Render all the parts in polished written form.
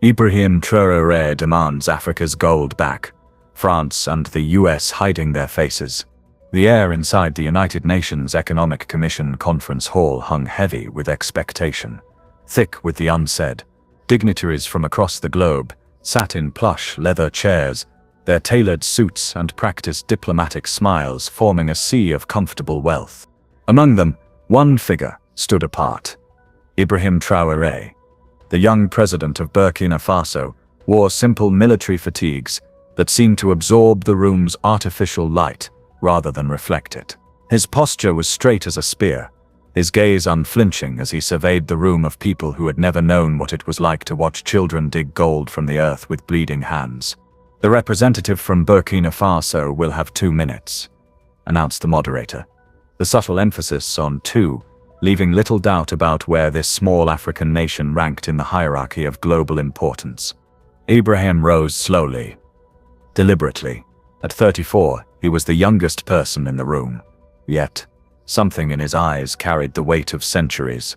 Ibrahim Traoré demands Africa's gold back. France and the US hiding their faces. The air inside the United Nations Economic Commission conference hall hung heavy with expectation, thick with the unsaid. Dignitaries from across the globe sat in plush leather chairs, their tailored suits and practiced diplomatic smiles forming a sea of comfortable wealth. Among them, one figure stood apart. Ibrahim Traoré, the young president of Burkina Faso, wore simple military fatigues that seemed to absorb the room's artificial light rather than reflect it. His posture was straight as a spear, his gaze unflinching as he surveyed the room of people who had never known what it was like to watch children dig gold from the earth with bleeding hands. "The representative from Burkina Faso will have 2 minutes," announced the moderator. The subtle emphasis on 2, leaving little doubt about where this small African nation ranked in the hierarchy of global importance. Ibrahim rose slowly, deliberately. At 34, he was the youngest person in the room. Yet, something in his eyes carried the weight of centuries.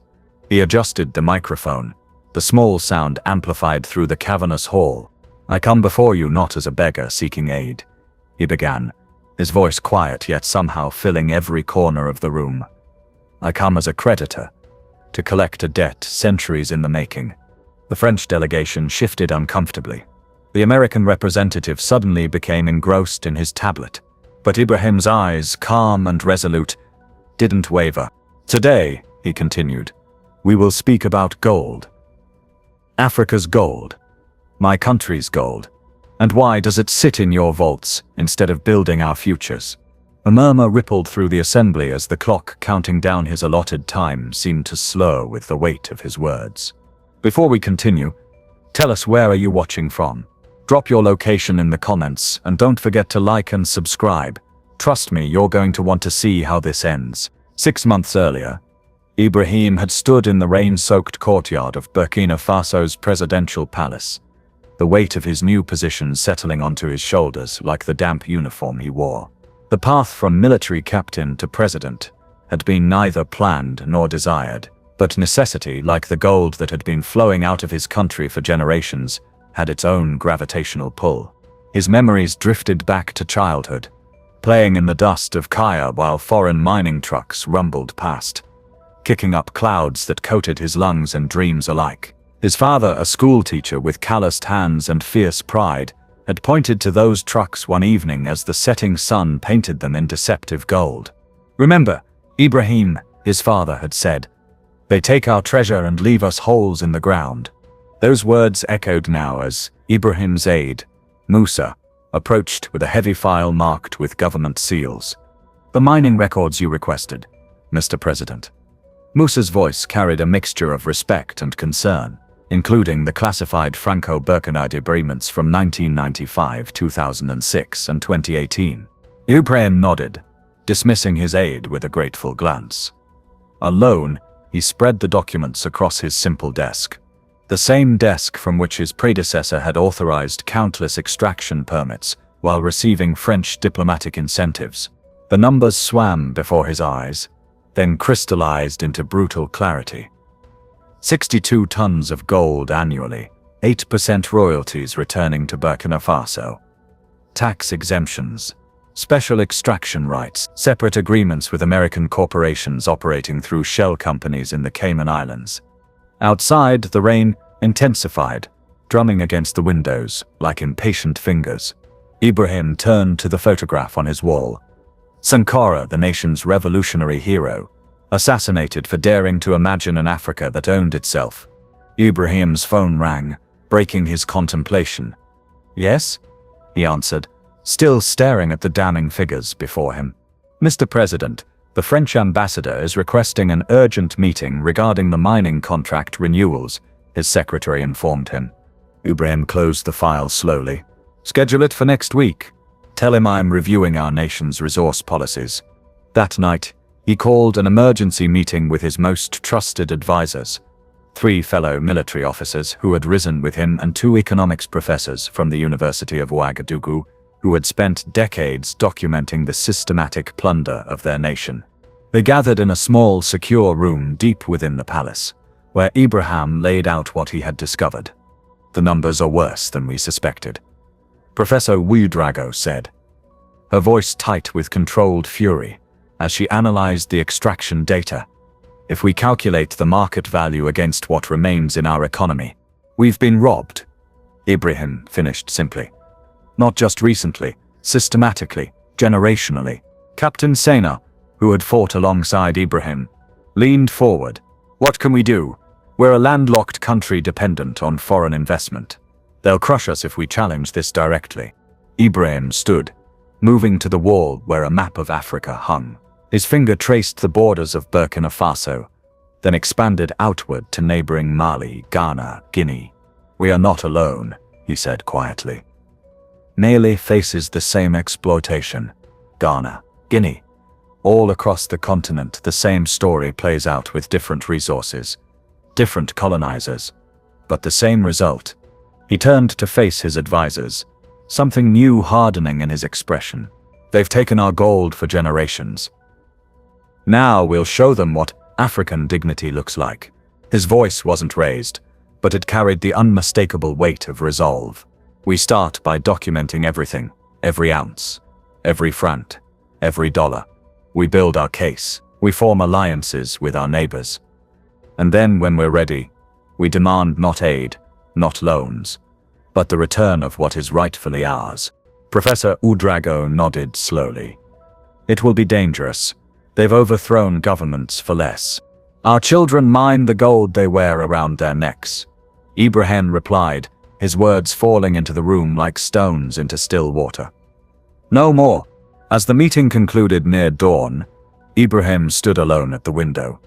He adjusted the microphone, the small sound amplified through the cavernous hall. "I come before you not as a beggar seeking aid," he began, his voice quiet yet somehow filling every corner of the room. "I come as a creditor, to collect a debt centuries in the making." The French delegation shifted uncomfortably. The American representative suddenly became engrossed in his tablet, but Ibrahim's eyes, calm and resolute, didn't waver. "Today," he continued, "we will speak about gold. Africa's gold. My country's gold. And why does it sit in your vaults instead of building our futures?" A murmur rippled through the assembly as the clock counting down his allotted time seemed to slow with the weight of his words. "Before we continue, tell us, where are you watching from? Drop your location in the comments and don't forget to like and subscribe. Trust me, you're going to want to see how this ends." 6 months earlier, Ibrahim had stood in the rain-soaked courtyard of Burkina Faso's presidential palace, the weight of his new position settling onto his shoulders like the damp uniform he wore. The path from military captain to president had been neither planned nor desired, but necessity, like the gold that had been flowing out of his country for generations, had its own gravitational pull. His memories drifted back to childhood, playing in the dust of Kaya while foreign mining trucks rumbled past, kicking up clouds that coated his lungs and dreams alike. His father, a schoolteacher with calloused hands and fierce pride, had pointed to those trucks one evening as the setting sun painted them in deceptive gold. "Remember, Ibrahim," his father had said, "they take our treasure and leave us holes in the ground." Those words echoed now as Ibrahim's aide, Musa, approached with a heavy file marked with government seals. "The mining records you requested, Mr. President." Musa's voice carried a mixture of respect and concern, including the classified Franco-Burkinabé agreements from 1995, 2006, and 2018. Ibrahim nodded, dismissing his aide with a grateful glance. Alone, he spread the documents across his simple desk. The same desk from which his predecessor had authorized countless extraction permits while receiving French diplomatic incentives. The numbers swam before his eyes, then crystallized into brutal clarity. 62 tons of gold annually, 8% royalties returning to Burkina Faso. Tax exemptions, special extraction rights, separate agreements with American corporations operating through shell companies in the Cayman Islands. Outside, the rain intensified, drumming against the windows like impatient fingers. Ibrahim turned to the photograph on his wall. Sankara, the nation's revolutionary hero, assassinated for daring to imagine an Africa that owned itself. Ibrahim's phone rang, breaking his contemplation. "Yes?" he answered, still staring at the damning figures before him. "Mr. President, the French ambassador is requesting an urgent meeting regarding the mining contract renewals," his secretary informed him. Ibrahim closed the file slowly. "Schedule it for next week. Tell him I'm reviewing our nation's resource policies." That night, he called an emergency meeting with his most trusted advisors, 3 fellow military officers who had risen with him and 2 economics professors from the University of Ouagadougou who had spent decades documenting the systematic plunder of their nation. They gathered in a small, secure room deep within the palace, where Ibrahim laid out what he had discovered. The numbers are worse than we suspected," Professor Ouedraogo said, her voice tight with controlled fury as she analyzed the extraction data. "If we calculate the market value against what remains in our economy, we've been robbed," Ibrahim finished simply. "Not just recently, systematically, generationally." Captain Sena, who had fought alongside Ibrahim, leaned forward. "What can we do? We're a landlocked country dependent on foreign investment. They'll crush us if we challenge this directly." Ibrahim stood, moving to the wall where a map of Africa hung. His finger traced the borders of Burkina Faso, then expanded outward to neighboring Mali, Ghana, Guinea. "We are not alone," he said quietly. Mali faces the same exploitation. Ghana, Guinea. All across the continent, the same story plays out with different resources, different colonizers, but the same result. He turned to face his advisors, something new hardening in his expression. "They've taken our gold for generations. Now we'll show them what African dignity looks like." His voice wasn't raised, but it carried the unmistakable weight of resolve. "We start by documenting everything, every ounce, every franc, every dollar. We build our case, we form alliances with our neighbors. And then when we're ready, we demand not aid, not loans, but the return of what is rightfully ours." Professor Ouedraogo nodded slowly. "It will be dangerous. They've overthrown governments for less. Our children mine the gold they wear around their necks." Ibrahim replied, his words falling into the room like stones into still water. "No more." As the meeting concluded near dawn, Ibrahim stood alone at the window,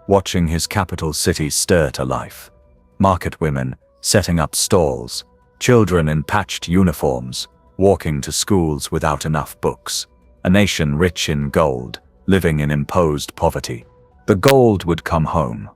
watching his capital city stir to life. Market women setting up stalls, children in patched uniforms, walking to schools without enough books. A nation rich in gold, living in imposed poverty. The gold would come home,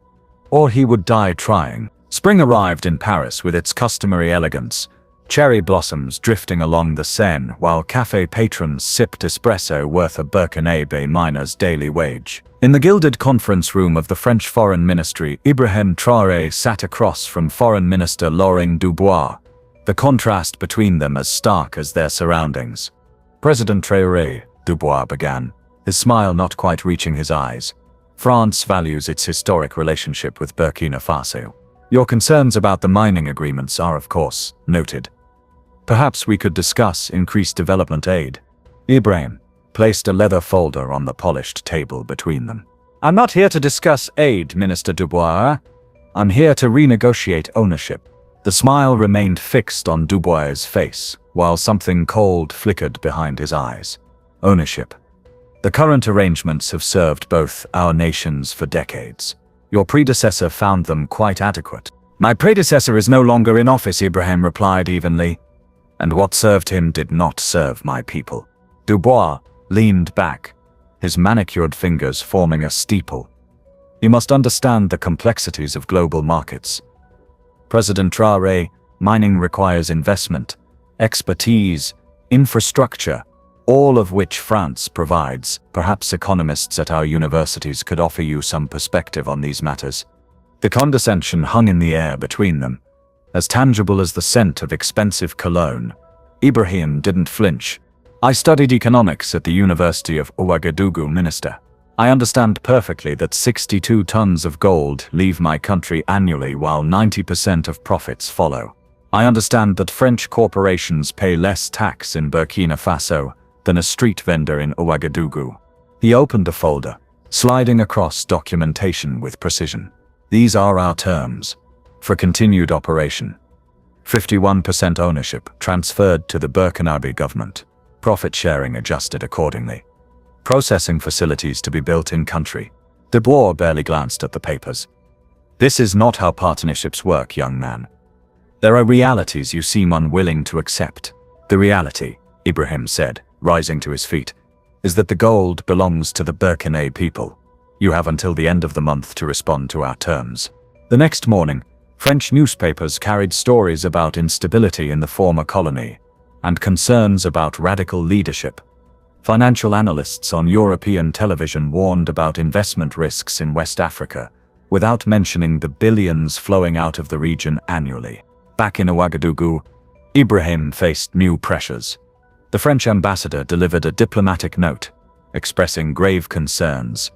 or he would die trying. Spring arrived in Paris with its customary elegance, cherry blossoms drifting along the Seine while cafe patrons sipped espresso worth a Burkinabe miner's daily wage. In the gilded conference room of the French Foreign Ministry, Ibrahim Traoré sat across from Foreign Minister Laurent Dubois, the contrast between them as stark as their surroundings. "President Traoré," Dubois began, his smile not quite reaching his eyes, "France values its historic relationship with Burkina Faso. Your concerns about the mining agreements are, of course, noted. Perhaps we could discuss increased development aid." Ibrahim placed a leather folder on the polished table between them. "I'm not here to discuss aid, Minister Dubois. I'm here to renegotiate ownership." The smile remained fixed on Dubois' face, while something cold flickered behind his eyes. "Ownership. The current arrangements have served both our nations for decades. Your predecessor found them quite adequate." "My predecessor is no longer in office," Ibrahim replied evenly. "And what served him did not serve my people." Dubois leaned back, his manicured fingers forming a steeple. "You must understand the complexities of global markets. President Traoré, mining requires investment, expertise, infrastructure, all of which France provides. Perhaps economists at our universities could offer you some perspective on these matters." The condescension hung in the air between them, as tangible as the scent of expensive cologne. Ibrahim didn't flinch. "I studied economics at the University of Ouagadougou, Minister. I understand perfectly that 62 tons of gold leave my country annually while 90% of profits follow. I understand that French corporations pay less tax in Burkina Faso than a street vendor in Ouagadougou." He opened a folder, sliding across documentation with precision. "These are our terms. For continued operation. 51% ownership transferred to the Burkinabe government. Profit sharing adjusted accordingly. Processing facilities to be built in country." Dubois barely glanced at the papers. "This is not how partnerships work, young man. There are realities you seem unwilling to accept." "The reality," Ibrahim said, rising to his feet, "is that the gold belongs to the Burkinabe people. You have until the end of the month to respond to our terms." The next morning, French newspapers carried stories about instability in the former colony and concerns about radical leadership. Financial analysts on European television warned about investment risks in West Africa, without mentioning the billions flowing out of the region annually. Back in Ouagadougou, Ibrahim faced new pressures. The French ambassador delivered a diplomatic note, expressing grave concerns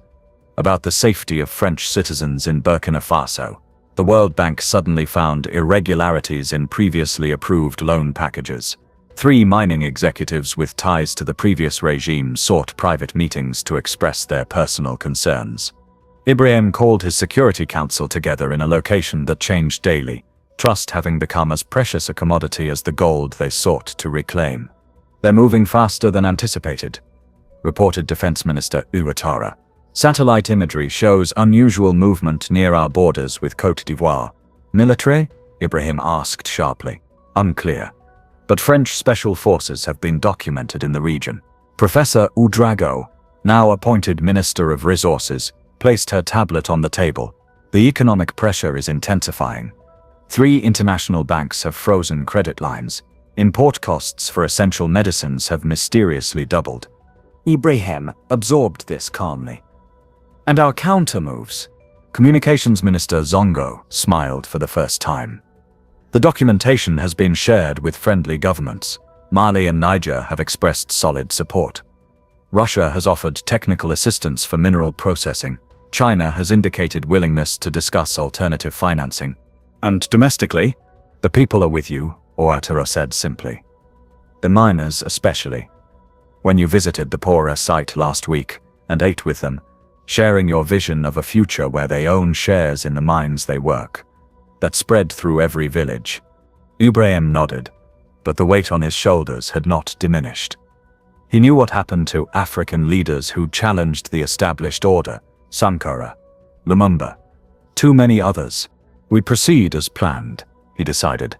about the safety of French citizens in Burkina Faso. The World Bank suddenly found irregularities in previously approved loan packages. 3 mining executives with ties to the previous regime sought private meetings to express their personal concerns. Ibrahim called his Security Council together in a location that changed daily, trust having become as precious a commodity as the gold they sought to reclaim. "They're moving faster than anticipated," reported Defense Minister Traoré. "Satellite imagery shows unusual movement near our borders with Côte d'Ivoire." "Military?" Ibrahim asked sharply. "Unclear. But French special forces have been documented in the region." Professor Ouedraogo, now appointed Minister of Resources, placed her tablet on the table. "The economic pressure is intensifying. 3 international banks have frozen credit lines. Import costs for essential medicines have mysteriously doubled." Ibrahim absorbed this calmly. "And our counter-moves?" Communications Minister Zongo smiled for the first time. "The documentation has been shared with friendly governments. Mali and Niger have expressed solid support. Russia has offered technical assistance for mineral processing. China has indicated willingness to discuss alternative financing. And domestically, the people are with you," Ouattara said simply. "The miners especially. When you visited the poorer site last week and ate with them, sharing your vision of a future where they own shares in the mines they work, that spread through every village." Ibrahim nodded, but the weight on his shoulders had not diminished. He knew what happened to African leaders who challenged the established order: Sankara, Lumumba, too many others. "We proceed as planned," he decided.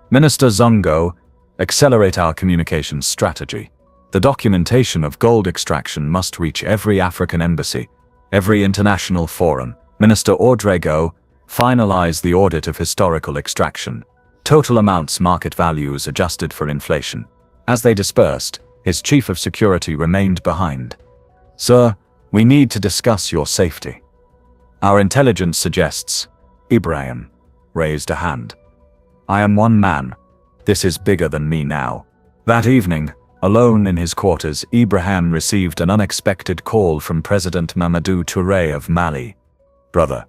"Minister Zongo, accelerate our communications strategy. The documentation of gold extraction must reach every African embassy, every international forum. Minister Ouedraogo, finalize the audit of historical extraction. Total amounts, market values adjusted for inflation." As they dispersed, his chief of security remained behind. "Sir, we need to discuss your safety. Our intelligence suggests—" Ibrahim raised a hand. "I am one man. This is bigger than me now." That evening, alone in his quarters, Ibrahim received an unexpected call from President Mamadou Traoré of Mali. "Brother,"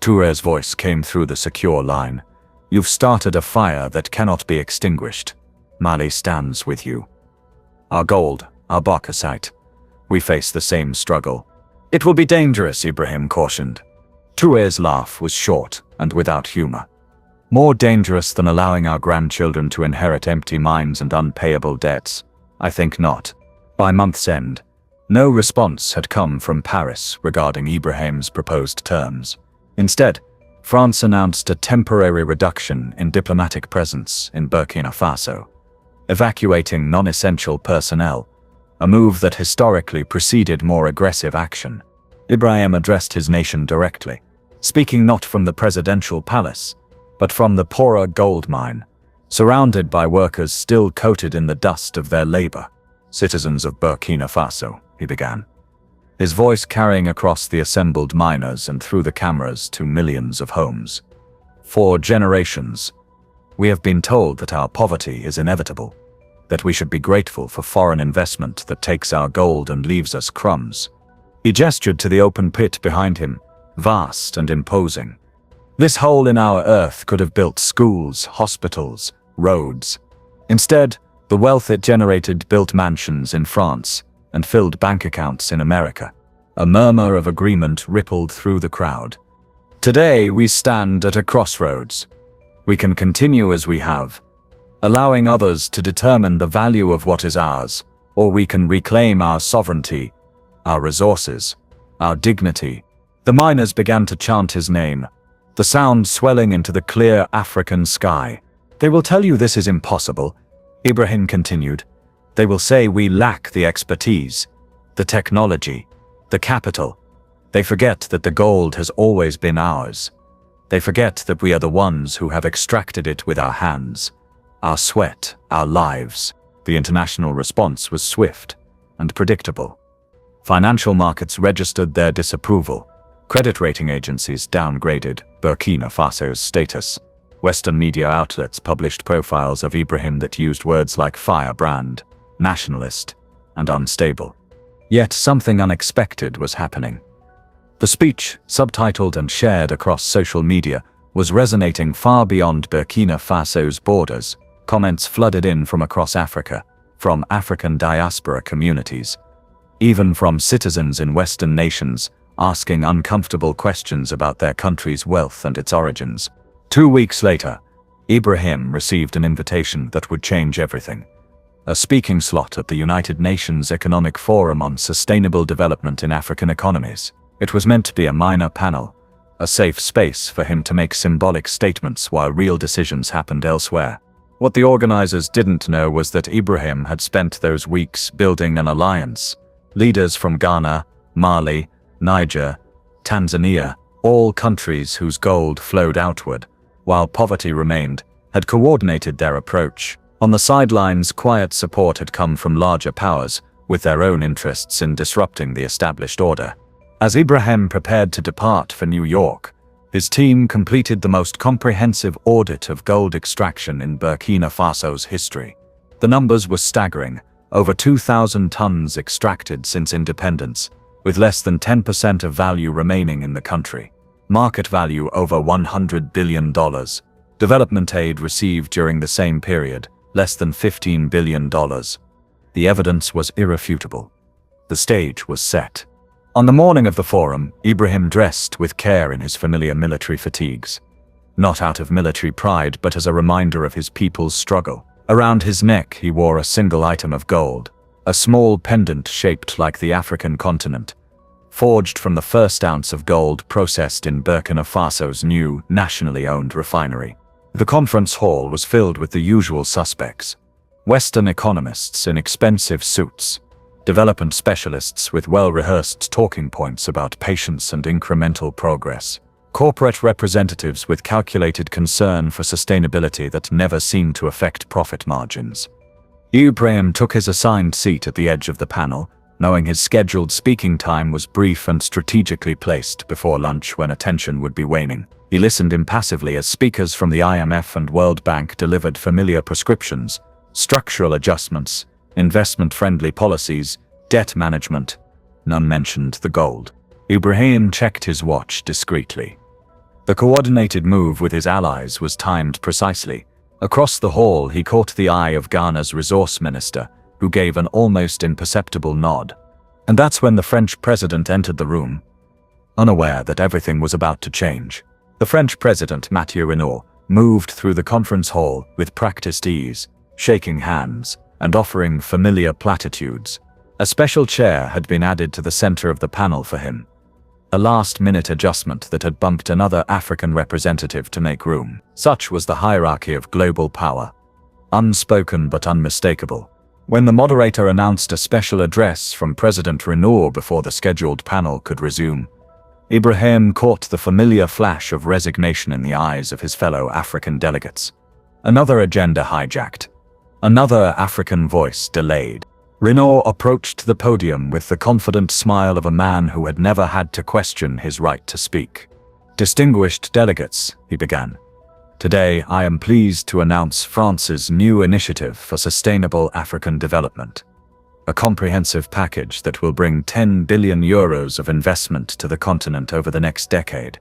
Touré's voice came through the secure line, "you've started a fire that cannot be extinguished. Mali stands with you. Our gold, our bauxite. We face the same struggle." "It will be dangerous," Ibrahim cautioned. Touré's laugh was short and without humor. "More dangerous than allowing our grandchildren to inherit empty mines and unpayable debts? I think not." By month's end, no response had come from Paris regarding Ibrahim's proposed terms. Instead, France announced a temporary reduction in diplomatic presence in Burkina Faso, evacuating non-essential personnel, a move that historically preceded more aggressive action. Ibrahim addressed his nation directly, speaking not from the presidential palace, but from the poorer gold mine, surrounded by workers still coated in the dust of their labor. "Citizens of Burkina Faso," he began, his voice carrying across the assembled miners and through the cameras to millions of homes. "For generations, we have been told that our poverty is inevitable, that we should be grateful for foreign investment that takes our gold and leaves us crumbs." He gestured to the open pit behind him, vast and imposing. "This hole in our earth could have built schools, hospitals, roads. Instead, the wealth it generated built mansions in France and filled bank accounts in America." A murmur of agreement rippled through the crowd. "Today we stand at a crossroads. We can continue as we have, allowing others to determine the value of what is ours, or we can reclaim our sovereignty, our resources, our dignity." The miners began to chant his name, the sound swelling into the clear African sky. "They will tell you this is impossible," Ibrahim continued. "They will say we lack the expertise, the technology, the capital. They forget that the gold has always been ours. They forget that we are the ones who have extracted it with our hands, our sweat, our lives." The international response was swift and predictable. Financial markets registered their disapproval. Credit rating agencies downgraded Burkina Faso's status. Western media outlets published profiles of Ibrahim that used words like firebrand, nationalist, and unstable. Yet something unexpected was happening. The speech, subtitled and shared across social media, was resonating far beyond Burkina Faso's borders. Comments flooded in from across Africa, from African diaspora communities, even from citizens in Western nations, asking uncomfortable questions about their country's wealth and its origins. 2 weeks later, Ibrahim received an invitation that would change everything. A speaking slot at the United Nations Economic Forum on Sustainable Development in African Economies. It was meant to be a minor panel, a safe space for him to make symbolic statements while real decisions happened elsewhere. What the organizers didn't know was that Ibrahim had spent those weeks building an alliance. Leaders from Ghana, Mali, Niger, Tanzania, all countries whose gold flowed outward, while poverty remained, had coordinated their approach. On the sidelines, quiet support had come from larger powers, with their own interests in disrupting the established order. As Ibrahim prepared to depart for New York, his team completed the most comprehensive audit of gold extraction in Burkina Faso's history. The numbers were staggering: over 2,000 tons extracted since independence, with less than 10% of value remaining in the country. Market value over $100 billion. Development aid received during the same period, less than $15 billion. The evidence was irrefutable. The stage was set. On the morning of the forum, Ibrahim dressed with care in his familiar military fatigues. Not out of military pride, but as a reminder of his people's struggle. Around his neck he wore a single item of gold, a small pendant shaped like the African continent, forged from the first ounce of gold processed in Burkina Faso's new, nationally owned refinery. The conference hall was filled with the usual suspects: Western economists in expensive suits, development specialists with well-rehearsed talking points about patience and incremental progress, corporate representatives with calculated concern for sustainability that never seemed to affect profit margins. Ibrahim took his assigned seat at the edge of the panel, knowing his scheduled speaking time was brief and strategically placed before lunch when attention would be waning. He listened impassively as speakers from the IMF and World Bank delivered familiar prescriptions: structural adjustments, investment-friendly policies, debt management. None mentioned the gold. Ibrahim checked his watch discreetly. The coordinated move with his allies was timed precisely. Across the hall he caught the eye of Ghana's resource minister, who gave an almost imperceptible nod. And that's when the French president entered the room, unaware that everything was about to change. The French president, Mathieu Renaud, moved through the conference hall with practiced ease, shaking hands and offering familiar platitudes. A special chair had been added to the center of the panel for him, a last-minute adjustment that had bumped another African representative to make room. Such was the hierarchy of global power, unspoken but unmistakable. When the moderator announced a special address from President Renaud before the scheduled panel could resume, Ibrahim caught the familiar flash of resignation in the eyes of his fellow African delegates. Another agenda hijacked. Another African voice delayed. Renaud approached the podium with the confident smile of a man who had never had to question his right to speak. "Distinguished delegates," he began. "Today I am pleased to announce France's new initiative for sustainable African development. A comprehensive package that will bring 10 billion euros of investment to the continent over the next decade."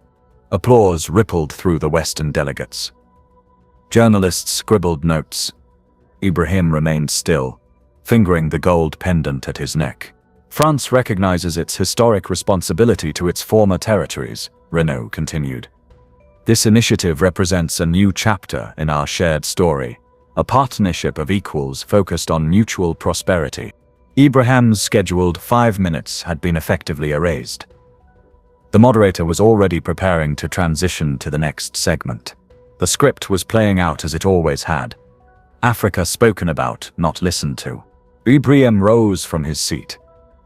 Applause rippled through the Western delegates. Journalists scribbled notes. Ibrahim remained still, fingering the gold pendant at his neck. "France recognizes its historic responsibility to its former territories," Renaud continued. "This initiative represents a new chapter in our shared story, a partnership of equals focused on mutual prosperity." Ibrahim's scheduled 5 minutes had been effectively erased. The moderator was already preparing to transition to the next segment. The script was playing out as it always had. Africa spoken about, not listened to. Ibrahim rose from his seat.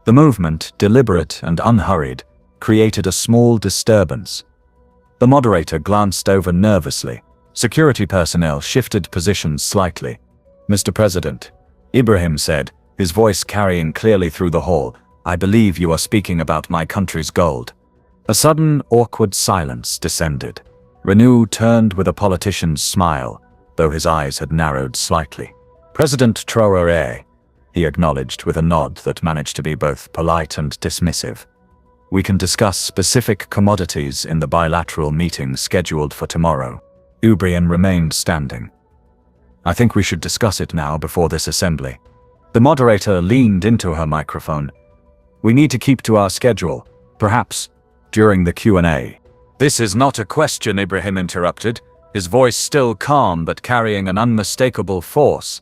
The movement, deliberate and unhurried, created a small disturbance. The moderator glanced over nervously. Security personnel shifted positions slightly. "Mr. President," Ibrahim said, his voice carrying clearly through the hall, "I believe you are speaking about my country's gold." A sudden, awkward silence descended. Renaud turned with a politician's smile, though his eyes had narrowed slightly. President Traoré, he acknowledged with a nod that managed to be both polite and dismissive. We can discuss specific commodities in the bilateral meeting scheduled for tomorrow. Ibrahim remained standing. I think we should discuss it now before this assembly. The moderator leaned into her microphone. We need to keep to our schedule, perhaps during the Q&A. This is not a question, Ibrahim interrupted, his voice still calm but carrying an unmistakable force.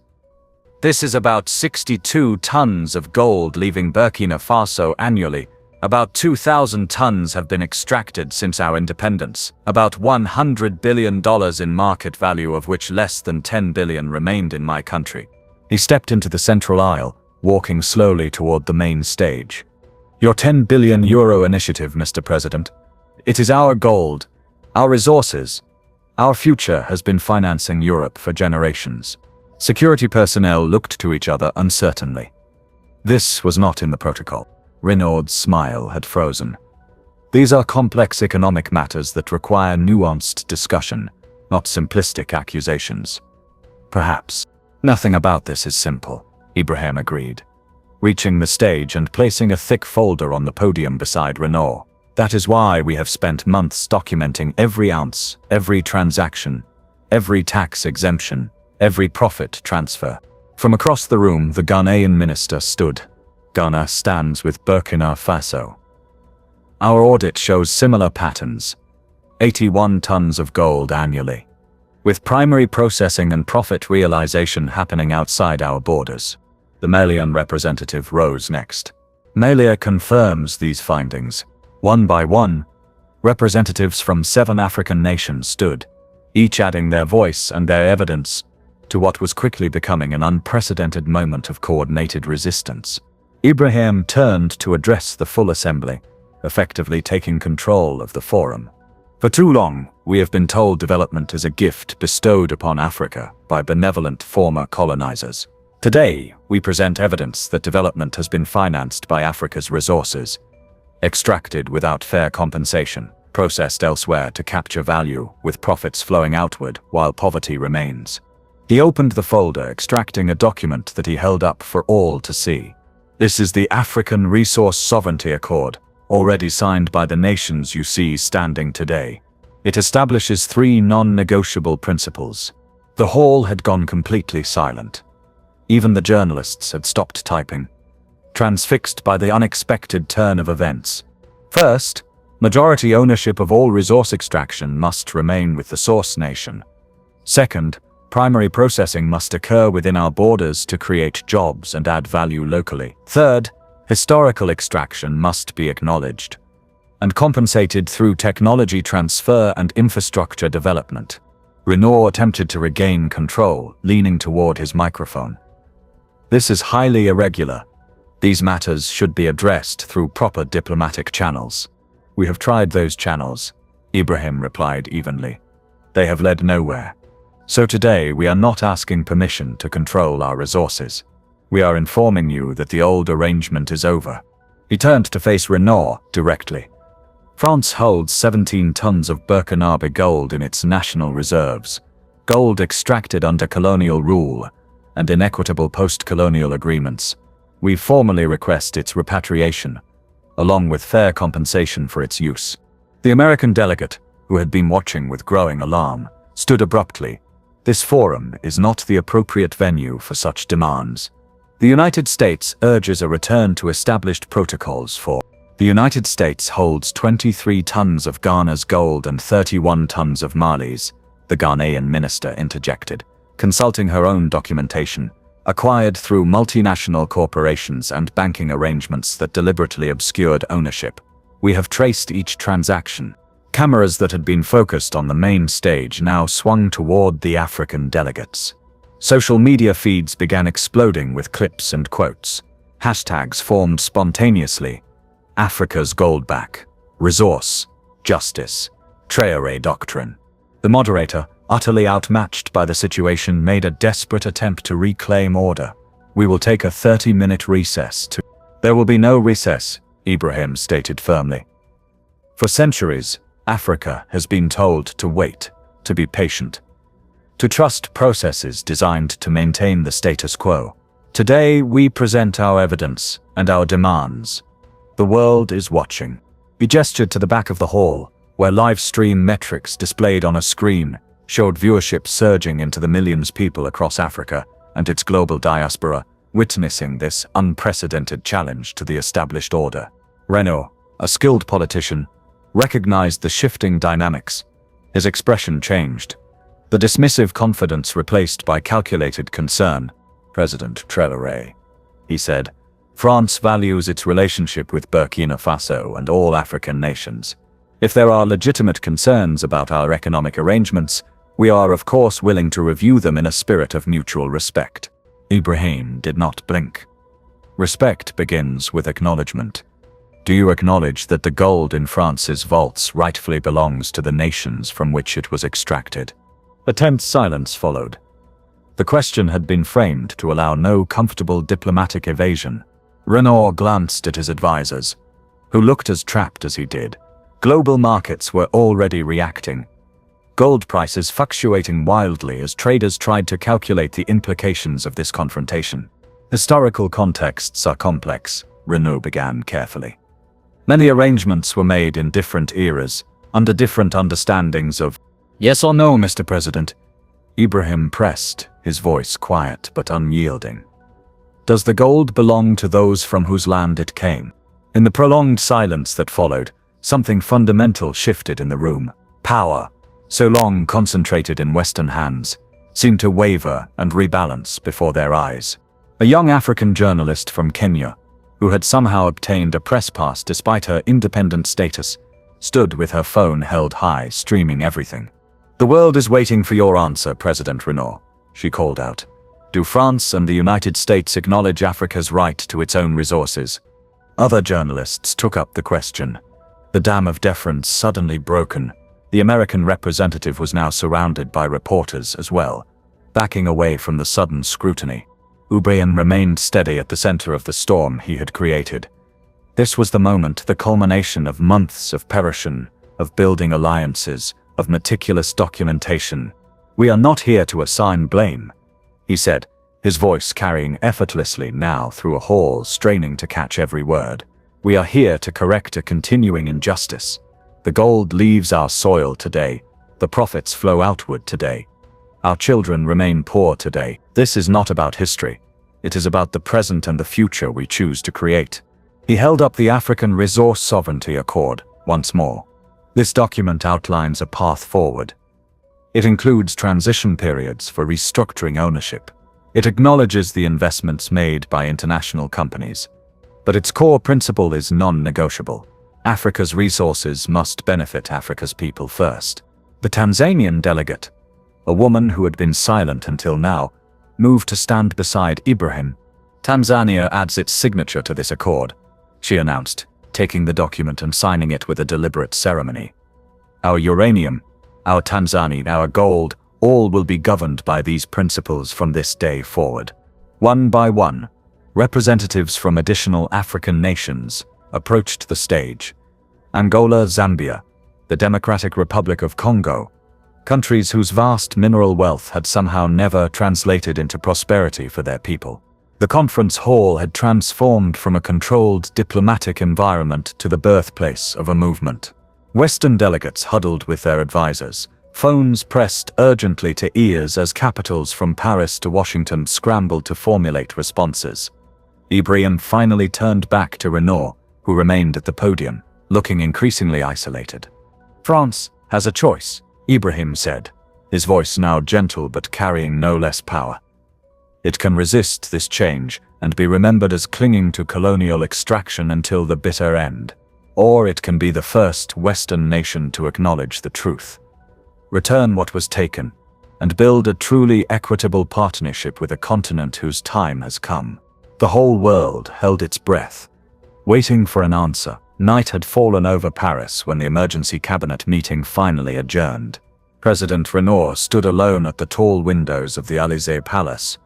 This is about 62 tons of gold leaving Burkina Faso annually. About 2,000 tons have been extracted since our independence, about $100 billion in market value, of which less than 10 billion remained in my country. He stepped into the central aisle, walking slowly toward the main stage. Your €10 billion initiative, Mr. President. It is our gold, our resources, our future has been financing Europe for generations. Security personnel looked to each other uncertainly. This was not in the protocol. Renaud's smile had frozen. These are complex economic matters that require nuanced discussion, not simplistic accusations. Perhaps. Nothing about this is simple, Ibrahim agreed, reaching the stage and placing a thick folder on the podium beside Renaud. That is why we have spent months documenting every ounce, every transaction, every tax exemption, every profit transfer. From across the room, the Ghanaian minister stood. Ghana stands with Burkina Faso. Our audit shows similar patterns. 81 tons of gold annually, with primary processing and profit realization happening outside our borders. The Malian representative rose next. Mali confirms these findings. One by one, representatives from 7 African nations stood, each adding their voice and their evidence to what was quickly becoming an unprecedented moment of coordinated resistance. Ibrahim turned to address the full assembly, effectively taking control of the forum. For too long, we have been told development is a gift bestowed upon Africa by benevolent former colonizers. Today, we present evidence that development has been financed by Africa's resources, extracted without fair compensation, processed elsewhere to capture value, with profits flowing outward while poverty remains. He opened the folder, extracting a document that he held up for all to see. This is the African Resource Sovereignty Accord, already signed by the nations you see standing today. It establishes 3 non-negotiable principles. The hall had gone completely silent. Even the journalists had stopped typing, transfixed by the unexpected turn of events. First, majority ownership of all resource extraction must remain with the source nation. Second, primary processing must occur within our borders to create jobs and add value locally. Third, historical extraction must be acknowledged and compensated through technology transfer and infrastructure development. Renaud attempted to regain control, leaning toward his microphone. This is highly irregular. These matters should be addressed through proper diplomatic channels. We have tried those channels, Ibrahim replied evenly. They have led nowhere. So today we are not asking permission to control our resources. We are informing you that the old arrangement is over. He turned to face Renaud directly. France holds 17 tons of Burkinabe gold in its national reserves, gold extracted under colonial rule and inequitable post-colonial agreements. We formally request its repatriation, along with fair compensation for its use. The American delegate, who had been watching with growing alarm, stood abruptly. This forum is not the appropriate venue for such demands. The United States urges a return to established protocols for. The United States holds 23 tons of Ghana's gold and 31 tons of Mali's, the Ghanaian minister interjected, consulting her own documentation, acquired through multinational corporations and banking arrangements that deliberately obscured ownership. We have traced each transaction. Cameras that had been focused on the main stage now swung toward the African delegates. Social media feeds began exploding with clips and quotes. Hashtags formed spontaneously. Africa's goldback, resource, justice, Traoré doctrine. The moderator, utterly outmatched by the situation, made a desperate attempt to reclaim order. We will take a 30-minute recess to. There will be no recess, Ibrahim stated firmly. For centuries, Africa has been told to wait, to be patient, to trust processes designed to maintain the status quo. Today, we present our evidence and our demands. The world is watching. He gestured to the back of the hall, where live stream metrics displayed on a screen showed viewership surging into the millions of people across Africa and its global diaspora, witnessing this unprecedented challenge to the established order. Renaud, a skilled politician, recognized the shifting dynamics. His expression changed. The dismissive confidence replaced by calculated concern. President Traoré, he said, France values its relationship with Burkina Faso and all African nations. If there are legitimate concerns about our economic arrangements, we are of course willing to review them in a spirit of mutual respect. Ibrahim did not blink. Respect begins with acknowledgement. Do you acknowledge that the gold in France's vaults rightfully belongs to the nations from which it was extracted? A tense silence followed. The question had been framed to allow no comfortable diplomatic evasion. Renaud glanced at his advisors, who looked as trapped as he did. Global markets were already reacting. Gold prices fluctuating wildly as traders tried to calculate the implications of this confrontation. Historical contexts are complex, Renaud began carefully. Many arrangements were made in different eras, under different understandings of yes or no, Mr. President. Ibrahim pressed, his voice quiet but unyielding. Does the gold belong to those from whose land it came? In the prolonged silence that followed, something fundamental shifted in the room. Power, so long concentrated in Western hands, seemed to waver and rebalance before their eyes. A young African journalist from Kenya, who had somehow obtained a press pass despite her independent status, stood with her phone held high, streaming everything. The world is waiting for your answer, President Renaud, she called out. Do France and the United States acknowledge Africa's right to its own resources? Other journalists took up the question. The dam of deference suddenly broken. The American representative was now surrounded by reporters as well, backing away from the sudden scrutiny. Ibrahim remained steady at the center of the storm he had created. This was the moment, the culmination of months of preparation, of building alliances, of meticulous documentation. We are not here to assign blame, he said, his voice carrying effortlessly now through a hall straining to catch every word. We are here to correct a continuing injustice. The gold leaves our soil today. The profits flow outward today. Our children remain poor today. This is not about history. It is about the present and the future we choose to create. He held up the African Resource Sovereignty Accord once more. This document outlines a path forward. It includes transition periods for restructuring ownership. It acknowledges the investments made by international companies. But its core principle is non-negotiable. Africa's resources must benefit Africa's people first. The Tanzanian delegate, a woman who had been silent until now, moved to stand beside Ibrahim. Tanzania adds its signature to this accord, she announced, taking the document and signing it with a deliberate ceremony. Our uranium, our Tanzania, our gold, all will be governed by these principles from this day forward. One by one, representatives from additional African nations approached the stage. Angola, Zambia, the Democratic Republic of Congo, countries whose vast mineral wealth had somehow never translated into prosperity for their people. The conference hall had transformed from a controlled diplomatic environment to the birthplace of a movement. Western delegates huddled with their advisors, phones pressed urgently to ears as capitals from Paris to Washington scrambled to formulate responses. Ibrahim finally turned back to Renaud, who remained at the podium, looking increasingly isolated. France has a choice, Ibrahim said, his voice now gentle but carrying no less power. It can resist this change and be remembered as clinging to colonial extraction until the bitter end. Or it can be the first Western nation to acknowledge the truth, return what was taken, and build a truly equitable partnership with a continent whose time has come. The whole world held its breath, waiting for an answer. Night had fallen over Paris when the emergency cabinet meeting finally adjourned. President Renaud stood alone at the tall windows of the Élysée Palace,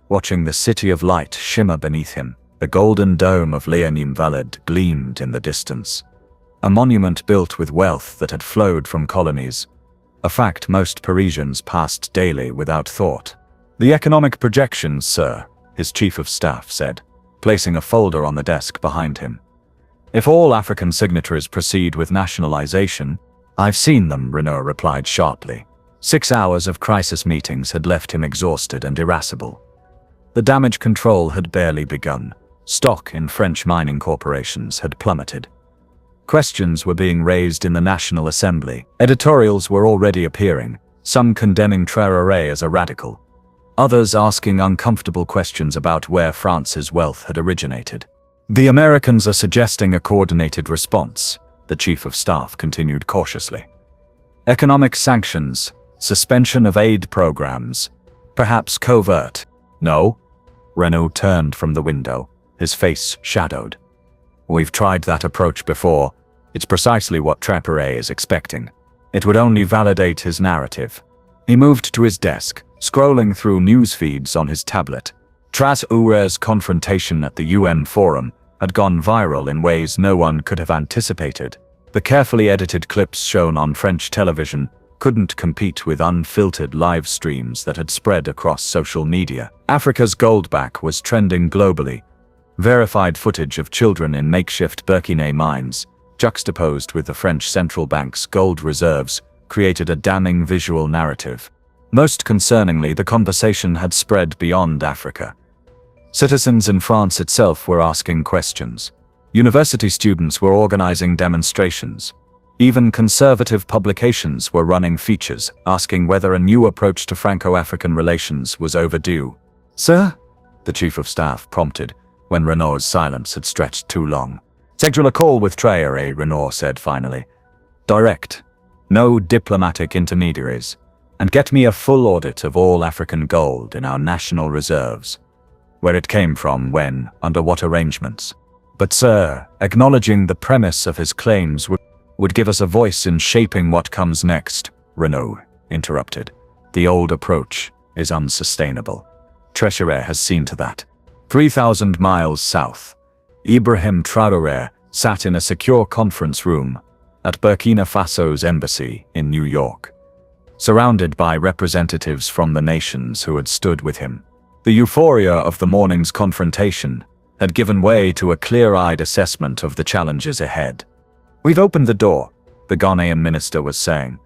watching the city of light shimmer beneath him. The golden dome of Leonim Valid gleamed in the distance. a monument built with wealth that had flowed from colonies, a fact most Parisians passed daily without thought. "The economic projections, sir," his chief of staff said, placing a folder on the desk behind him. "If all African signatories proceed with nationalization—" "I've seen them," Renault replied sharply. 6 hours of crisis meetings had left him exhausted and irascible. The damage control had barely begun. Stock in French mining corporations had plummeted. Questions were being raised in the National Assembly. Editorials were already appearing, some condemning Traoré as a radical, others asking uncomfortable questions about where France's wealth had originated. "The Americans are suggesting a coordinated response," the chief of staff continued cautiously. "Economic sanctions, suspension of aid programs, perhaps covert." "No?" Renault turned from the window, his face shadowed. "We've tried that approach before. It's precisely what Traoré is expecting. It would only validate his narrative." He moved to his desk, scrolling through news feeds on his tablet. Traoré's confrontation at the UN Forum had gone viral in ways no one could have anticipated. The carefully edited clips shown on French television couldn't compete with unfiltered live streams that had spread across social media. Africa's goldback was trending globally. Verified footage of children in makeshift Burkina mines, juxtaposed with the French central bank's gold reserves, created a damning visual narrative. Most concerningly, the conversation had spread beyond Africa. Citizens in France itself were asking questions. University students were organizing demonstrations. Even conservative publications were running features, asking whether a new approach to Franco-African relations was overdue. "Sir?" the chief of staff prompted, when Renault's silence had stretched too long. "Schedule a call with Traoré," Renault said finally. "Direct. No diplomatic intermediaries. And get me a full audit of all African gold in our national reserves. Where it came from, when, under what arrangements. But sir, acknowledging the premise of his claims would give us a voice in shaping what comes next," Renault interrupted. "The old approach is unsustainable. Traoré has seen to that." 3,000 miles south, Ibrahim Traoré sat in a secure conference room at Burkina Faso's embassy in New York, surrounded by representatives from the nations who had stood with him. The euphoria of the morning's confrontation had given way to a clear-eyed assessment of the challenges ahead. "We've opened the door," the Ghanaian minister was saying,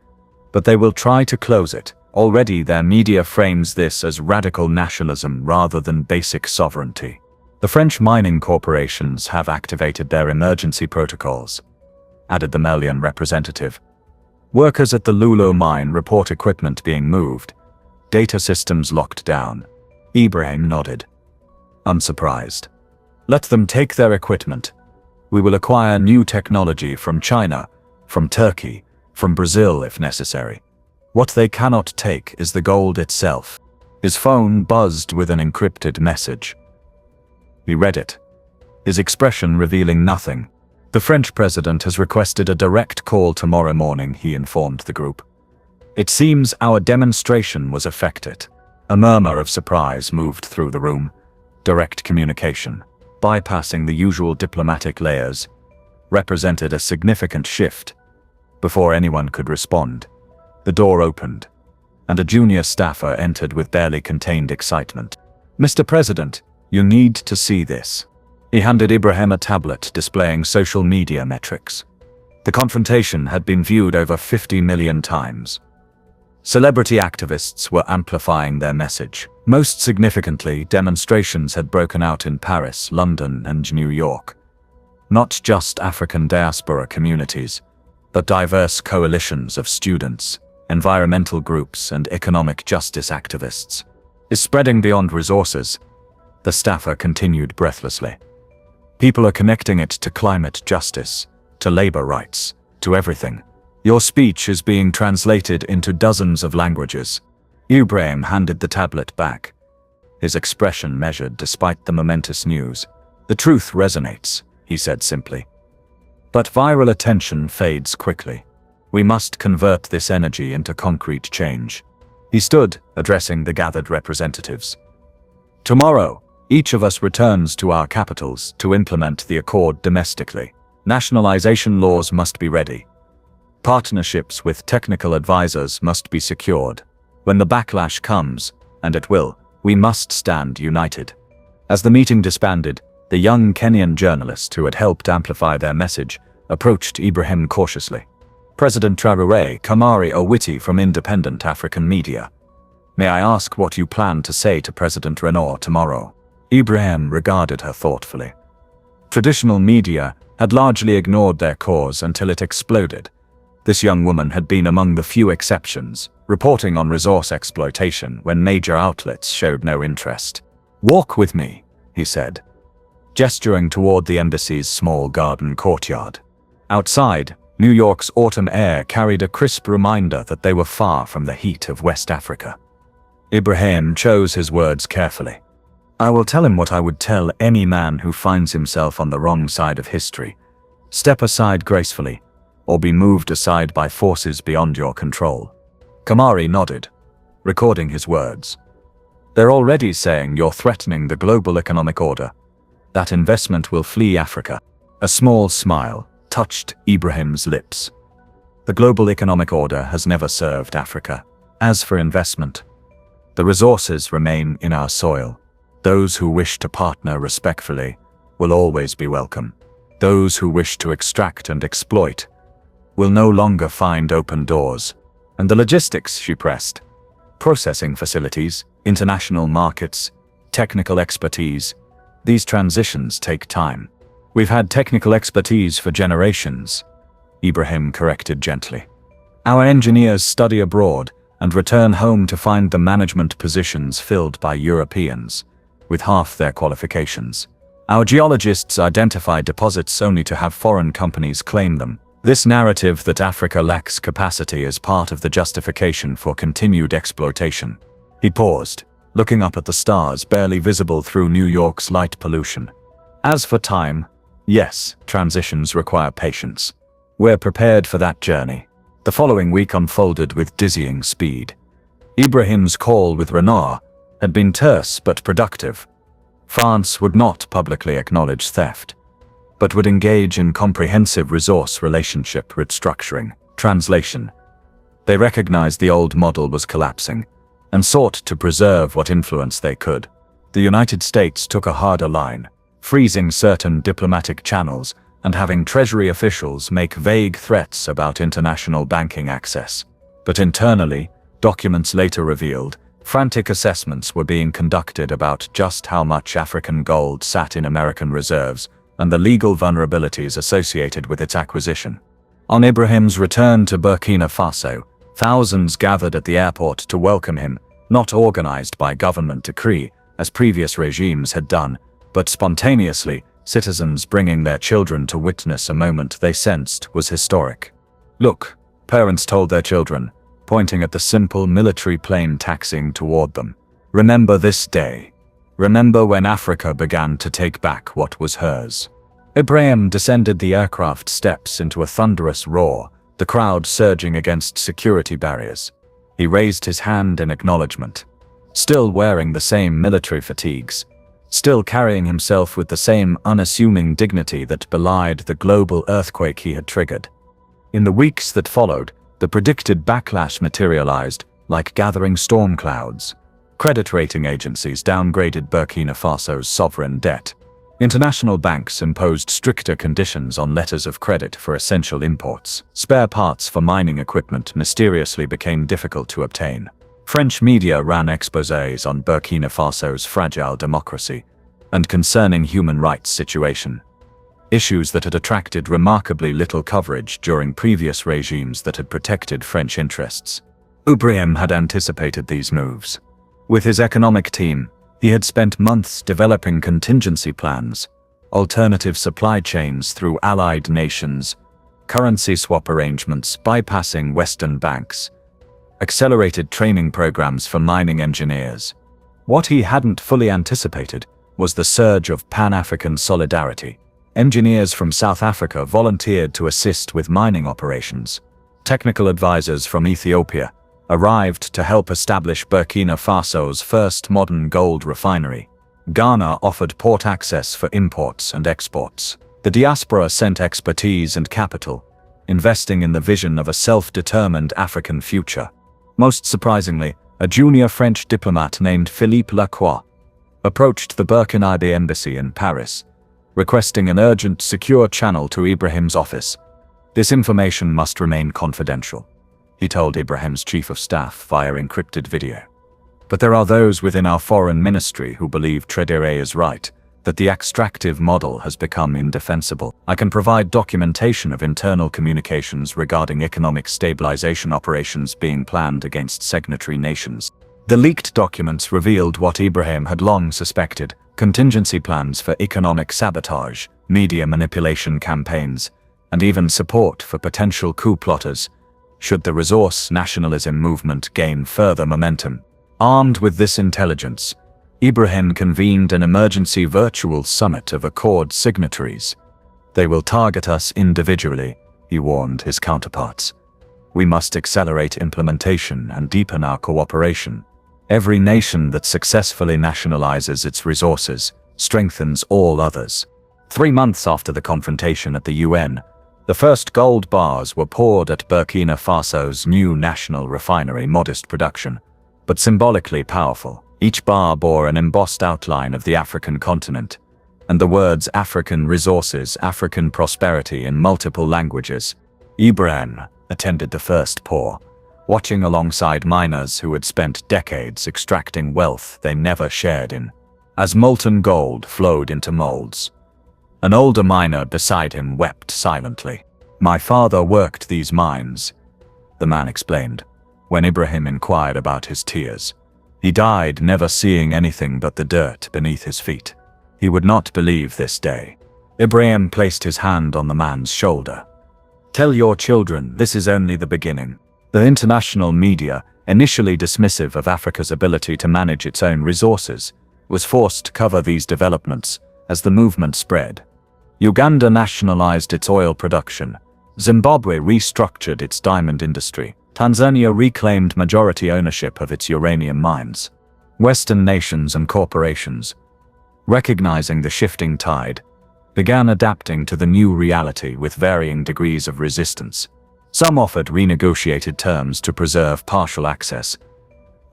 "but they will try to close it. Already their media frames this as radical nationalism rather than basic sovereignty. The French mining corporations have activated their emergency protocols," added the Malian representative. "Workers at the Lulu mine report equipment being moved. Data systems locked down." Ibrahim nodded, unsurprised. "Let them take their equipment. We will acquire new technology from China, from Turkey, from Brazil if necessary. What they cannot take is the gold itself." His phone buzzed with an encrypted message. He read it, his expression revealing nothing. "The French president has requested a direct call tomorrow morning," he informed the group. "It seems our demonstration was affected." A murmur of surprise moved through the room. Direct communication, bypassing the usual diplomatic layers, represented a significant shift. Before anyone could respond, the door opened, and a junior staffer entered with barely contained excitement. "Mr. President, you need to see this." He handed Ibrahim a tablet displaying social media metrics. The confrontation had been viewed over 50 million times. Celebrity activists were amplifying their message. Most significantly, demonstrations had broken out in Paris, London, and New York. Not just African diaspora communities, but diverse coalitions of students, environmental groups, and economic justice activists. "Is spreading beyond resources," the staffer continued breathlessly. "People are connecting it to climate justice, to labor rights, to everything. Your speech is being translated into dozens of languages." Ibrahim handed the tablet back, his expression measured despite the momentous news. "The truth resonates," he said simply. "But viral attention fades quickly. We must convert this energy into concrete change." He stood, addressing the gathered representatives. "Tomorrow, each of us returns to our capitals to implement the accord domestically. Nationalization laws must be ready. Partnerships with technical advisors must be secured. When the backlash comes, and it will, we must stand united. As the meeting disbanded, the young Kenyan journalist who had helped amplify their message approached Ibrahim cautiously. President Traoré, Kamari Owiti from Independent African Media. May I ask what you plan to say to President Renault tomorrow? Ibrahim regarded her thoughtfully. Traditional media had largely ignored their cause until it exploded. This young woman had been among the few exceptions, reporting on resource exploitation when major outlets showed no interest. "Walk with me," he said, gesturing toward the embassy's small garden courtyard. Outside, New York's autumn air carried a crisp reminder that they were far from the heat of West Africa. Ibrahim chose his words carefully. "I will tell him what I would tell any man who finds himself on the wrong side of history. Step aside gracefully, or be moved aside by forces beyond your control." Kamari nodded, recording his words. "They're already saying you're threatening the global economic order. That investment will flee Africa." A small smile touched Ibrahim's lips. "The global economic order has never served Africa. As for investment, the resources remain in our soil. Those who wish to partner respectfully will always be welcome. Those who wish to extract and exploit will no longer find open doors." And the logistics, she pressed. Processing facilities, international markets, technical expertise. These transitions take time. "We've had technical expertise for generations," Ibrahim corrected gently. "Our engineers study abroad and return home to find the management positions filled by Europeans, with half their qualifications. Our geologists identify deposits only to have foreign companies claim them. This narrative that Africa lacks capacity is part of the justification for continued exploitation." He paused, looking up at the stars barely visible through New York's light pollution. "As for time, yes, transitions require patience. We're prepared for that journey." The following week unfolded with dizzying speed. Ibrahim's call with Renault had been terse but productive. France would not publicly acknowledge theft, but would engage in comprehensive resource relationship restructuring. Translation: they recognized the old model was collapsing and sought to preserve what influence they could. The United States took a harder line, freezing certain diplomatic channels and having Treasury officials make vague threats about international banking access. But internally, documents later revealed, frantic assessments were being conducted about just how much African gold sat in American reserves and the legal vulnerabilities associated with its acquisition. On Ibrahim's return to Burkina Faso, thousands gathered at the airport to welcome him, not organized by government decree, as previous regimes had done, but spontaneously, citizens bringing their children to witness a moment they sensed was historic. "Look," parents told their children, pointing at the simple military plane taxiing toward them. "Remember this day. Remember when Africa began to take back what was hers." Ibrahim descended the aircraft steps into a thunderous roar, the crowd surging against security barriers. He raised his hand in acknowledgement. Still wearing the same military fatigues, still carrying himself with the same unassuming dignity that belied the global earthquake he had triggered. In the weeks that followed, the predicted backlash materialized like gathering storm clouds. Credit rating agencies downgraded Burkina Faso's sovereign debt. International banks imposed stricter conditions on letters of credit for essential imports. Spare parts for mining equipment mysteriously became difficult to obtain. French media ran exposés on Burkina Faso's fragile democracy and concerning human rights situation. Issues that had attracted remarkably little coverage during previous regimes that had protected French interests. Ibrahim had anticipated these moves. With his economic team, he had spent months developing contingency plans, alternative supply chains through allied nations, currency swap arrangements bypassing Western banks, accelerated training programs for mining engineers. What he hadn't fully anticipated was the surge of Pan-African solidarity. Engineers from South Africa volunteered to assist with mining operations. Technical advisors from Ethiopia arrived to help establish Burkina Faso's first modern gold refinery. Ghana offered port access for imports and exports. The diaspora sent expertise and capital, investing in the vision of a self-determined African future. Most surprisingly, a junior French diplomat named Philippe Lacroix approached the Burkinabe embassy in Paris, requesting an urgent, secure channel to Ibrahim's office. "This information must remain confidential," he told Ibrahim's chief of staff via encrypted video. "But there are those within our foreign ministry who believe Traoré is right, that the extractive model has become indefensible. I can provide documentation of internal communications regarding economic stabilization operations being planned against signatory nations." The leaked documents revealed what Ibrahim had long suspected: contingency plans for economic sabotage, media manipulation campaigns, and even support for potential coup plotters, should the resource nationalism movement gain further momentum. Armed with this intelligence, Ibrahim convened an emergency virtual summit of Accord signatories. "They will target us individually," he warned his counterparts. "We must accelerate implementation and deepen our cooperation. Every nation that successfully nationalizes its resources strengthens all others." 3 months after the confrontation at the UN, the first gold bars were poured at Burkina Faso's new national refinery. Modest production, but symbolically powerful. Each bar bore an embossed outline of the African continent, and the words "African resources, African prosperity" in multiple languages. Ibrahim attended the first pour, watching alongside miners who had spent decades extracting wealth they never shared in. As molten gold flowed into molds, an older miner beside him wept silently. "My father worked these mines," the man explained, when Ibrahim inquired about his tears. "He died never seeing anything but the dirt beneath his feet. He would not believe this day." Ibrahim placed his hand on the man's shoulder. "Tell your children this is only the beginning." The international media, initially dismissive of Africa's ability to manage its own resources, was forced to cover these developments as the movement spread. Uganda nationalized its oil production. Zimbabwe restructured its diamond industry. Tanzania reclaimed majority ownership of its uranium mines. Western nations and corporations, recognizing the shifting tide, began adapting to the new reality with varying degrees of resistance. Some offered renegotiated terms to preserve partial access.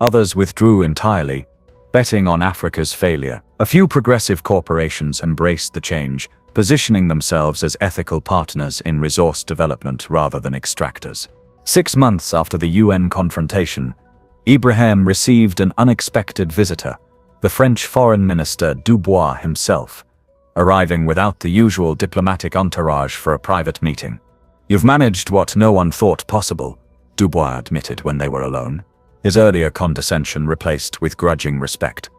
Others withdrew entirely, betting on Africa's failure. A few progressive corporations embraced the change, positioning themselves as ethical partners in resource development rather than extractors. 6 months after the UN confrontation, Ibrahim received an unexpected visitor, the French Foreign Minister Dubois himself, arriving without the usual diplomatic entourage for a private meeting. "You've managed what no one thought possible," Dubois admitted when they were alone, his earlier condescension replaced with grudging respect.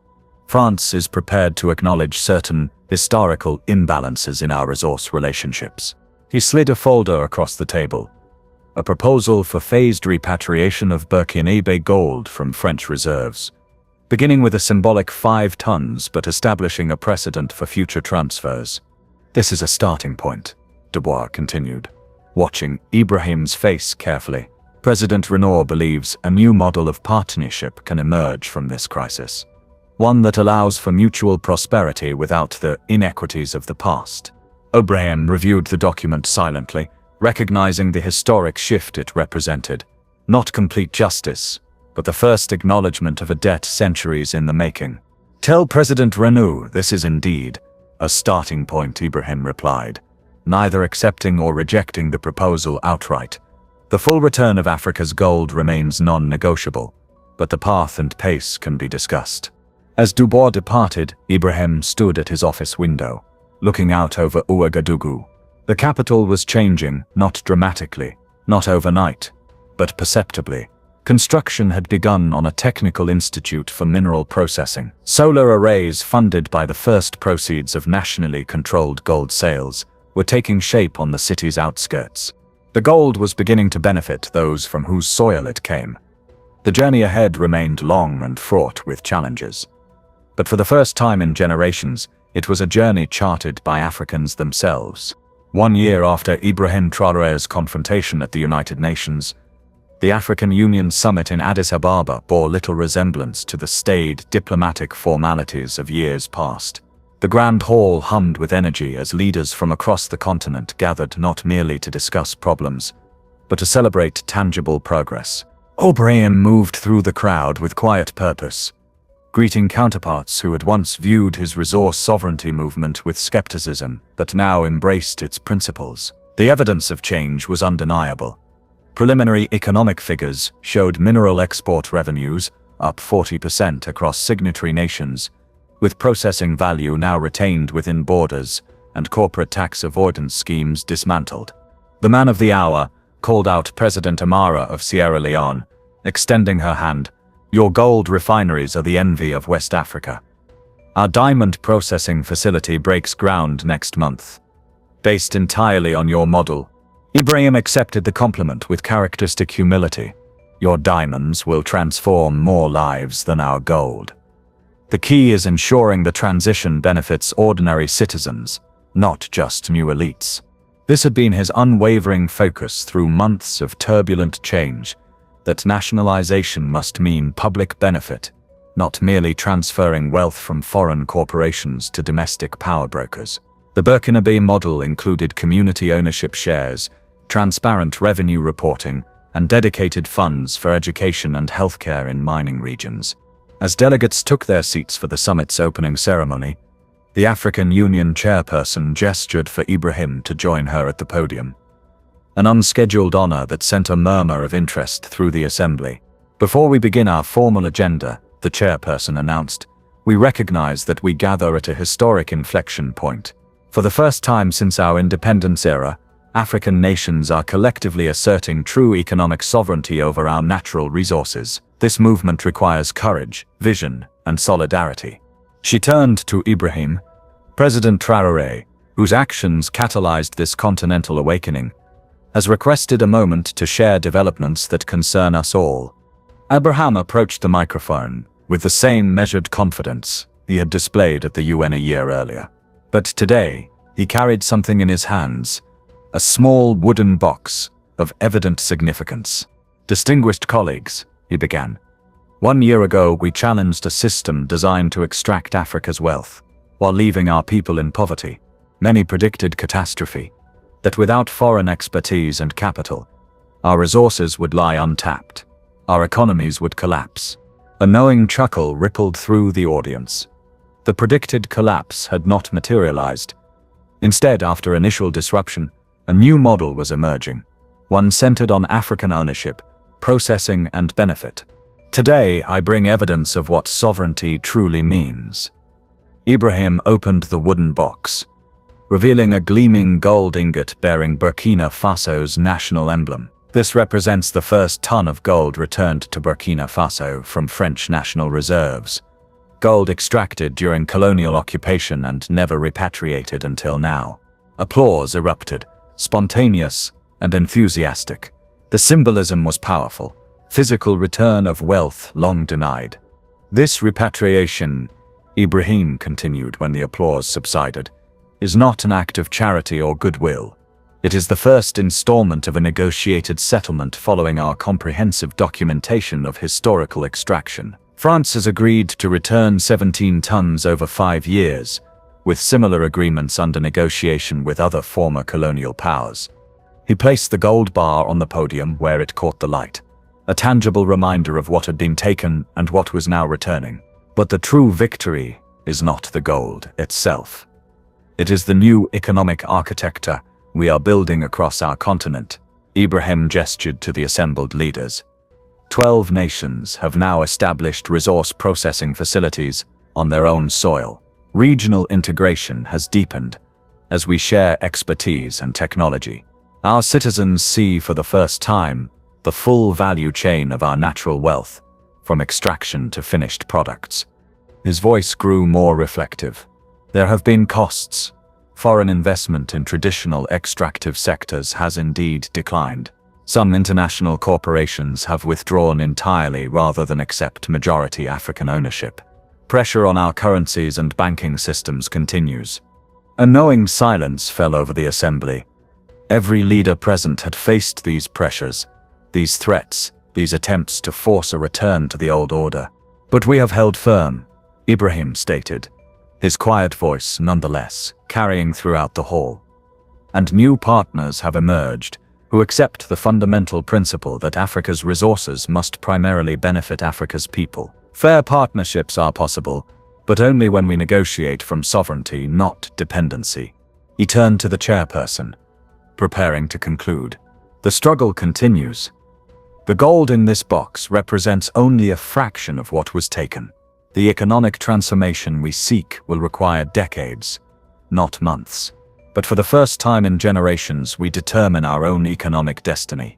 "France is prepared to acknowledge certain historical imbalances in our resource relationships." He slid a folder across the table. "A proposal for phased repatriation of Burkinabe gold from French reserves, beginning with a symbolic 5 tons but establishing a precedent for future transfers. This is a starting point," Dubois continued, watching Ibrahim's face carefully. "President Renault believes a new model of partnership can emerge from this crisis, one that allows for mutual prosperity without the inequities of the past." Ibrahim reviewed the document silently, recognizing the historic shift it represented. Not complete justice, but the first acknowledgement of a debt centuries in the making. "Tell President Renault this is indeed a starting point," Ibrahim replied, neither accepting or rejecting the proposal outright. "The full return of Africa's gold remains non-negotiable, but the path and pace can be discussed." As Dubois departed, Ibrahim stood at his office window, looking out over Ouagadougou. The capital was changing, not dramatically, not overnight, but perceptibly. Construction had begun on a technical institute for mineral processing. Solar arrays funded by the first proceeds of nationally controlled gold sales were taking shape on the city's outskirts. The gold was beginning to benefit those from whose soil it came. The journey ahead remained long and fraught with challenges. But for the first time in generations, it was a journey charted by Africans themselves. 1 year after Ibrahim Traoré's confrontation at the United Nations, the African Union summit in Addis Ababa bore little resemblance to the staid diplomatic formalities of years past. The grand hall hummed with energy as leaders from across the continent gathered not merely to discuss problems, but to celebrate tangible progress. Ibrahim moved through the crowd with quiet purpose, greeting counterparts who had once viewed his resource sovereignty movement with skepticism but now embraced its principles. The evidence of change was undeniable. Preliminary economic figures showed mineral export revenues up 40% across signatory nations, with processing value now retained within borders and corporate tax avoidance schemes dismantled. The man of the hour called out President Amara of Sierra Leone, extending her hand. "Your gold refineries are the envy of West Africa. Our diamond processing facility breaks ground next month. Based entirely on your model." Ibrahim accepted the compliment with characteristic humility. "Your diamonds will transform more lives than our gold. The key is ensuring the transition benefits ordinary citizens, not just new elites." This had been his unwavering focus through months of turbulent change, that nationalization must mean public benefit, not merely transferring wealth from foreign corporations to domestic power brokers. The Burkinabe model included community ownership shares, transparent revenue reporting, and dedicated funds for education and healthcare in mining regions. As delegates took their seats for the summit's opening ceremony, the African Union chairperson gestured for Ibrahim to join her at the podium. An unscheduled honor that sent a murmur of interest through the assembly. "Before we begin our formal agenda," the chairperson announced, "we recognize that we gather at a historic inflection point. For the first time since our independence era, African nations are collectively asserting true economic sovereignty over our natural resources. This movement requires courage, vision, and solidarity." She turned to Ibrahim. "President Traoré, whose actions catalyzed this continental awakening, has requested a moment to share developments that concern us all." Ibrahim approached the microphone with the same measured confidence he had displayed at the UN a year earlier. But today, he carried something in his hands, a small wooden box of evident significance. "Distinguished colleagues," he began, "1 year ago we challenged a system designed to extract Africa's wealth, while leaving our people in poverty. Many predicted catastrophe, that without foreign expertise and capital, our resources would lie untapped, our economies would collapse." A knowing chuckle rippled through the audience. The predicted collapse had not materialized. Instead, after initial disruption, a new model was emerging, one centered on African ownership, processing, and benefit. "Today, I bring evidence of what sovereignty truly means." Ibrahim opened the wooden box, revealing a gleaming gold ingot bearing Burkina Faso's national emblem. This represents the first ton of gold returned to Burkina Faso from French national reserves. Gold extracted during colonial occupation and never repatriated until now. Applause erupted, spontaneous and enthusiastic. The symbolism was powerful. Physical return of wealth long denied. "This repatriation," Ibrahim continued when the applause subsided, "is not an act of charity or goodwill. It is the first installment of a negotiated settlement following our comprehensive documentation of historical extraction. France has agreed to return 17 tons over 5 years, with similar agreements under negotiation with other former colonial powers." He placed the gold bar on the podium where it caught the light, a tangible reminder of what had been taken and what was now returning. But the true victory is not the gold itself. It is the new economic architecture we are building across our continent. Ibrahim gestured to the assembled leaders. 12 nations have now established resource processing facilities on their own soil. Regional integration has deepened as we share expertise and technology. Our citizens see for the first time the full value chain of our natural wealth, from extraction to finished products. His voice grew more reflective. There have been costs. Foreign investment in traditional extractive sectors has indeed declined. Some international corporations have withdrawn entirely rather than accept majority African ownership. Pressure on our currencies and banking systems continues. A knowing silence fell over the assembly. Every leader present had faced these pressures, these threats, these attempts to force a return to the old order. "But we have held firm," Ibrahim stated. his quiet voice nonetheless carrying throughout the hall. And new partners have emerged who accept the fundamental principle that Africa's resources must primarily benefit Africa's people. Fair partnerships are possible, but only when we negotiate from sovereignty, not dependency. He turned to the chairperson, preparing to conclude. The struggle continues. The gold in this box represents only a fraction of what was taken. The economic transformation we seek will require decades, not months. But for the first time in generations, we determine our own economic destiny.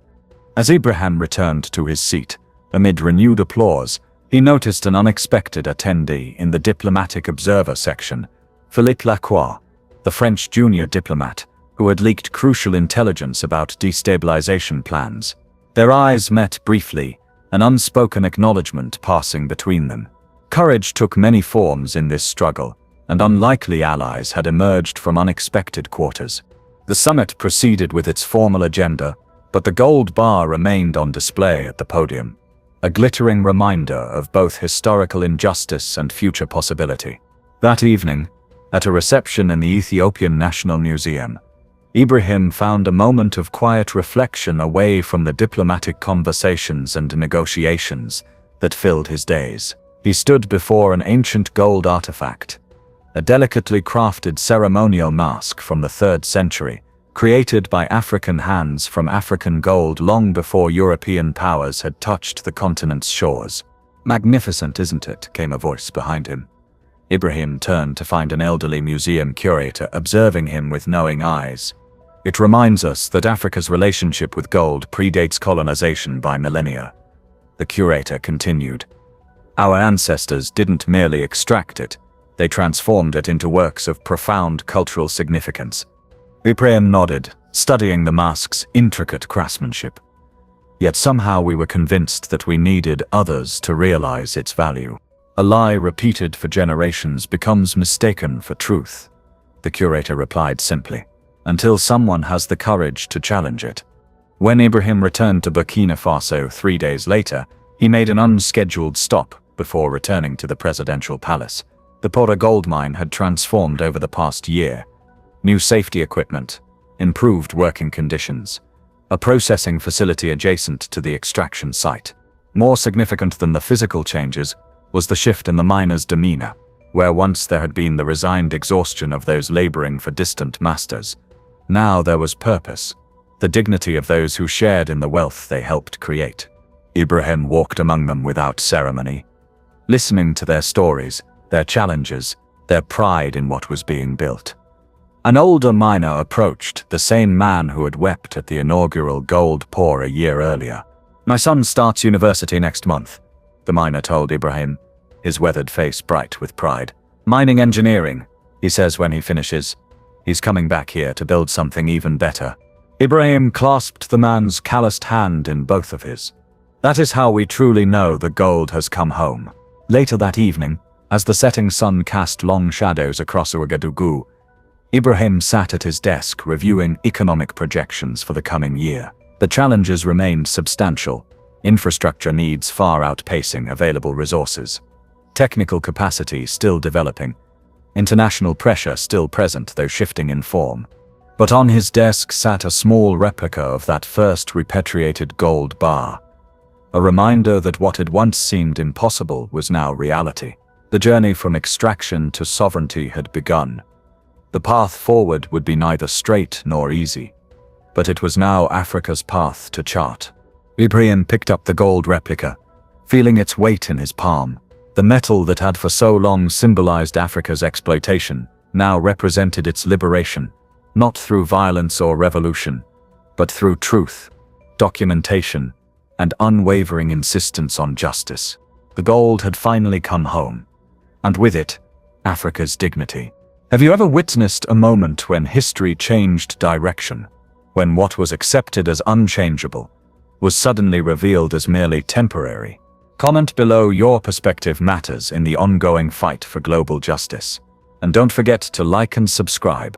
As Ibrahim returned to his seat, amid renewed applause, he noticed an unexpected attendee in the diplomatic observer section, Philippe Lacroix, the French junior diplomat, who had leaked crucial intelligence about destabilization plans. Their eyes met briefly, an unspoken acknowledgement passing between them. Courage took many forms in this struggle, and unlikely allies had emerged from unexpected quarters. The summit proceeded with its formal agenda, but the gold bar remained on display at the podium, a glittering reminder of both historical injustice and future possibility. That evening, at a reception in the Ethiopian National Museum, Ibrahim found a moment of quiet reflection away from the diplomatic conversations and negotiations that filled his days. He stood before an ancient gold artifact, a delicately crafted ceremonial mask from the 3rd century, created by African hands from African gold long before European powers had touched the continent's shores. "Magnificent, isn't it?" came a voice behind him. Ibrahim turned to find an elderly museum curator observing him with knowing eyes. "It reminds us that Africa's relationship with gold predates colonization by millennia," the curator continued. "Our ancestors didn't merely extract it, they transformed it into works of profound cultural significance." Ibrahim nodded, studying the mask's intricate craftsmanship. Yet somehow we were convinced that we needed others to realize its value. "A lie repeated for generations becomes mistaken for truth," the curator replied simply, "until someone has the courage to challenge it." When Ibrahim returned to Burkina Faso 3 days later, he made an unscheduled stop before returning to the presidential palace. The Pora gold mine had transformed over the past year. New safety equipment, improved working conditions, a processing facility adjacent to the extraction site. More significant than the physical changes was the shift in the miners' demeanor, where once there had been the resigned exhaustion of those laboring for distant masters. Now there was purpose, the dignity of those who shared in the wealth they helped create. Ibrahim walked among them without ceremony, listening to their stories, their challenges, their pride in what was being built. An older miner approached, the same man who had wept at the inaugural gold pour a year earlier. "My son starts university next month," the miner told Ibrahim, his weathered face bright with pride. "Mining engineering," he says when he finishes. "He's coming back here to build something even better." Ibrahim clasped the man's calloused hand in both of his. "That is how we truly know the gold has come home." Later that evening, as the setting sun cast long shadows across Ouagadougou, Ibrahim sat at his desk reviewing economic projections for the coming year. The challenges remained substantial. Infrastructure needs far outpacing available resources. Technical capacity still developing. International pressure still present, though shifting in form. But on his desk sat a small replica of that first repatriated gold bar. A reminder that what had once seemed impossible was now reality. The journey from extraction to sovereignty had begun. The path forward would be neither straight nor easy, but it was now Africa's path to chart. Ibrahim picked up the gold replica, feeling its weight in his palm. The metal that had for so long symbolized Africa's exploitation now represented its liberation, not through violence or revolution, but through truth, documentation, and unwavering insistence on justice. The gold had finally come home, and with it, Africa's dignity. Have you ever witnessed a moment when history changed direction, when what was accepted as unchangeable was suddenly revealed as merely temporary? Comment below. Your perspective matters in the ongoing fight for global justice. And don't forget to like and subscribe.